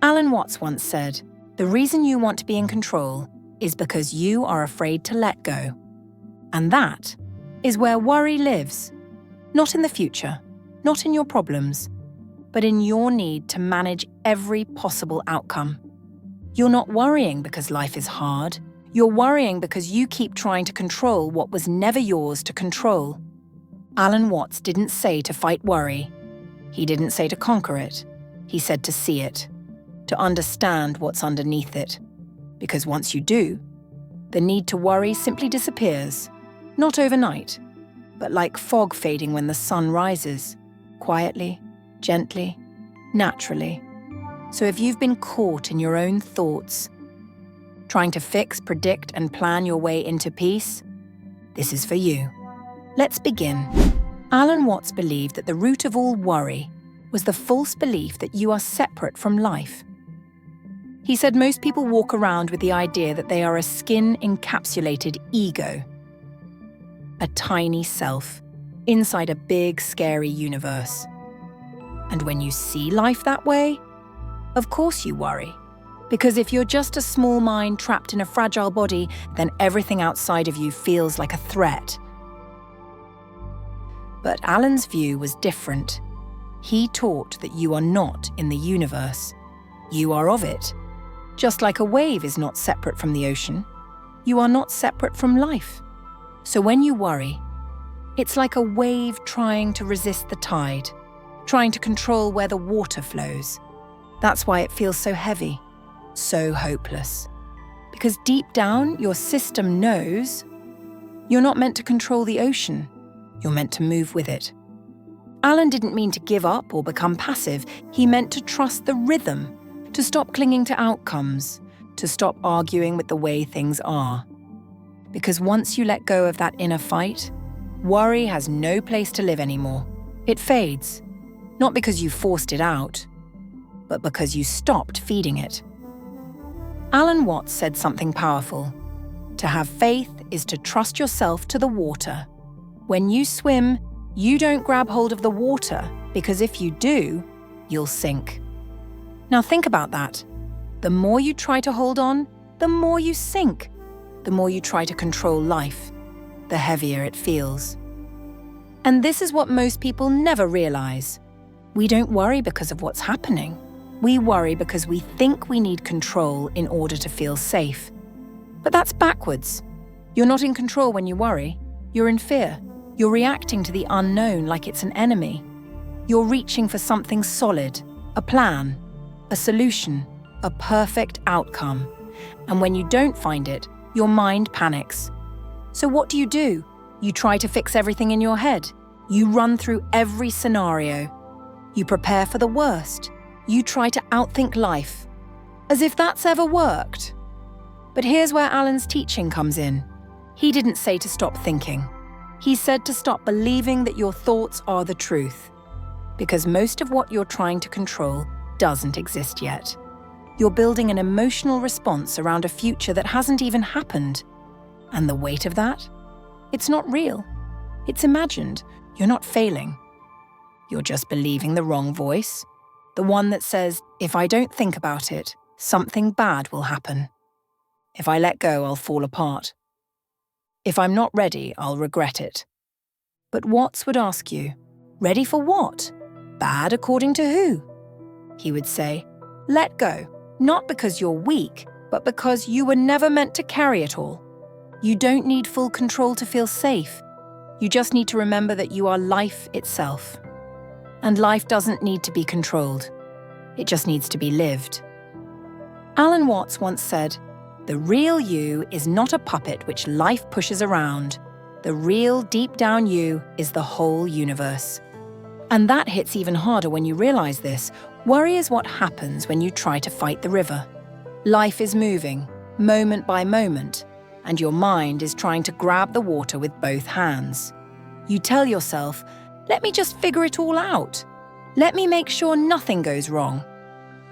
Alan Watts once said, "The reason you want to be in control is because you are afraid to let go." And that is where worry lives. Not in the future, not in your problems, but in your need to manage every possible outcome. You're not worrying because life is hard. You're worrying because you keep trying to control what was never yours to control. Alan Watts didn't say to fight worry. He didn't say to conquer it. He said to see it, to understand what's underneath it. Because once you do, the need to worry simply disappears. Not overnight, but like fog fading when the sun rises, quietly, gently, naturally. So if you've been caught in your own thoughts, trying to fix, predict, and plan your way into peace, this is for you. Let's begin. Alan Watts believed that the root of all worry was the false belief that you are separate from life. He said most people walk around with the idea that they are a skin-encapsulated ego, a tiny self inside a big, scary universe. And when you see life that way, of course you worry. Because if you're just a small mind trapped in a fragile body, then everything outside of you feels like a threat. But Alan's view was different. He taught that you are not in the universe. You are of it. Just like a wave is not separate from the ocean, you are not separate from life. So when you worry, it's like a wave trying to resist the tide, trying to control where the water flows. That's why it feels so heavy, so hopeless. Because deep down, your system knows you're not meant to control the ocean. You're meant to move with it. Alan didn't mean to give up or become passive. He meant to trust the rhythm, to stop clinging to outcomes, to stop arguing with the way things are. Because once you let go of that inner fight, worry has no place to live anymore. It fades, not because you forced it out, but because you stopped feeding it. Alan Watts said something powerful. To have faith is to trust yourself to the water. When you swim, you don't grab hold of the water, because if you do, you'll sink. Now think about that. The more you try to hold on, the more you sink. The more you try to control life, the heavier it feels. And this is what most people never realize. We don't worry because of what's happening. We worry because we think we need control in order to feel safe. But that's backwards. You're not in control when you worry. You're in fear. You're reacting to the unknown like it's an enemy. You're reaching for something solid, a plan, a solution, a perfect outcome. And when you don't find it, your mind panics. So what do? You try to fix everything in your head. You run through every scenario. You prepare for the worst. You try to outthink life. As if that's ever worked. But here's where Alan's teaching comes in. He didn't say to stop thinking. He said to stop believing that your thoughts are the truth. Because most of what you're trying to control doesn't exist yet. You're building an emotional response around a future that hasn't even happened. And the weight of that? It's not real. It's imagined. You're not failing. You're just believing the wrong voice. The one that says, if I don't think about it, something bad will happen. If I let go, I'll fall apart. If I'm not ready, I'll regret it. But Watts would ask you, ready for what? Bad according to who? He would say, let go, not because you're weak, but because you were never meant to carry it all. You don't need full control to feel safe. You just need to remember that you are life itself. And life doesn't need to be controlled. It just needs to be lived. Alan Watts once said, the real you is not a puppet which life pushes around. The real deep down you is the whole universe. And that hits even harder when you realize this. Worry is what happens when you try to fight the river. Life is moving, moment by moment, and your mind is trying to grab the water with both hands. You tell yourself, let me just figure it all out. Let me make sure nothing goes wrong.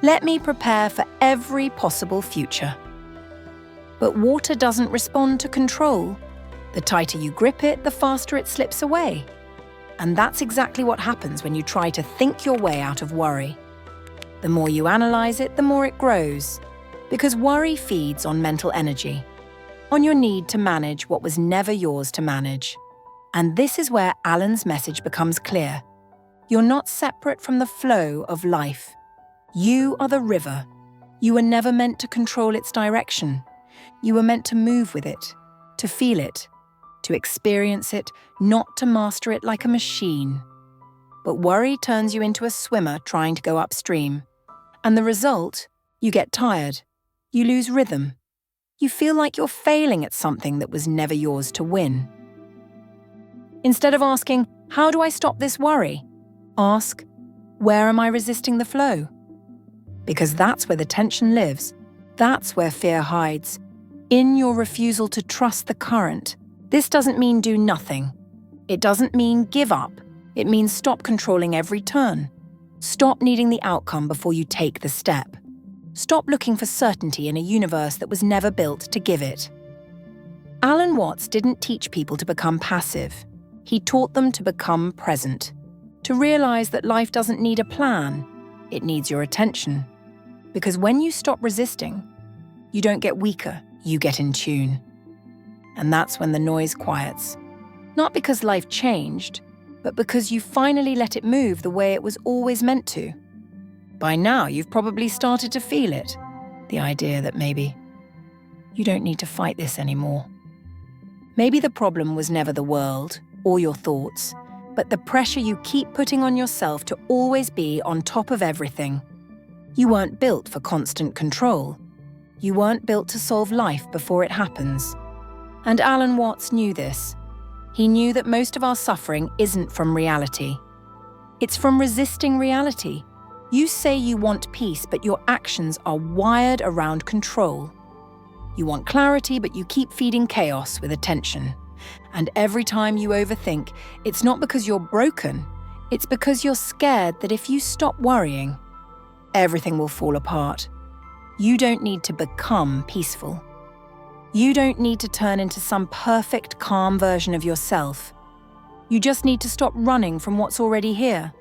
Let me prepare for every possible future. But water doesn't respond to control. The tighter you grip it, the faster it slips away. And that's exactly what happens when you try to think your way out of worry. The more you analyze it, the more it grows. Because worry feeds on mental energy, on your need to manage what was never yours to manage. And this is where Alan's message becomes clear. You're not separate from the flow of life. You are the river. You were never meant to control its direction. You were meant to move with it, to feel it, to experience it, not to master it like a machine. But worry turns you into a swimmer trying to go upstream. And the result, you get tired. You lose rhythm. You feel like you're failing at something that was never yours to win. Instead of asking, how do I stop this worry? Ask, where am I resisting the flow? Because that's where the tension lives. That's where fear hides. In your refusal to trust the current. This doesn't mean do nothing. It doesn't mean give up. It means stop controlling every turn. Stop needing the outcome before you take the step. Stop looking for certainty in a universe that was never built to give it. Alan Watts didn't teach people to become passive. He taught them to become present, to realize that life doesn't need a plan, it needs your attention. Because when you stop resisting, you don't get weaker, you get in tune. And that's when the noise quiets. Not because life changed, but because you finally let it move the way it was always meant to. By now, you've probably started to feel it. The idea that maybe you don't need to fight this anymore. Maybe the problem was never the world or your thoughts, but the pressure you keep putting on yourself to always be on top of everything. You weren't built for constant control. You weren't built to solve life before it happens. And Alan Watts knew this. He knew that most of our suffering isn't from reality. It's from resisting reality. You say you want peace, but your actions are wired around control. You want clarity, but you keep feeding chaos with attention. And every time you overthink, it's not because you're broken, it's because you're scared that if you stop worrying, everything will fall apart. You don't need to become peaceful. You don't need to turn into some perfect, calm version of yourself. You just need to stop running from what's already here.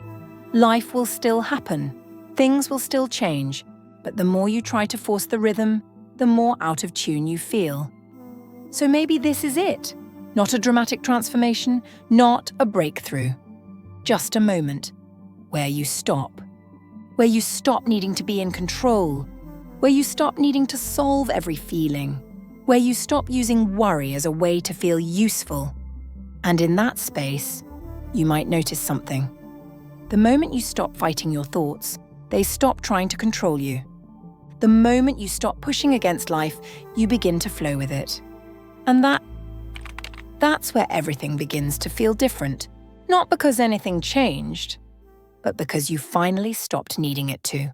Life will still happen. Things will still change. But the more you try to force the rhythm, the more out of tune you feel. So maybe this is it. Not a dramatic transformation, not a breakthrough. Just a moment where you stop. Where you stop needing to be in control. Where you stop needing to solve every feeling. Where you stop using worry as a way to feel useful. And in that space, you might notice something. The moment you stop fighting your thoughts, they stop trying to control you. The moment you stop pushing against life, you begin to flow with it. And that's where everything begins to feel different. Not because anything changed, but because you finally stopped needing it to.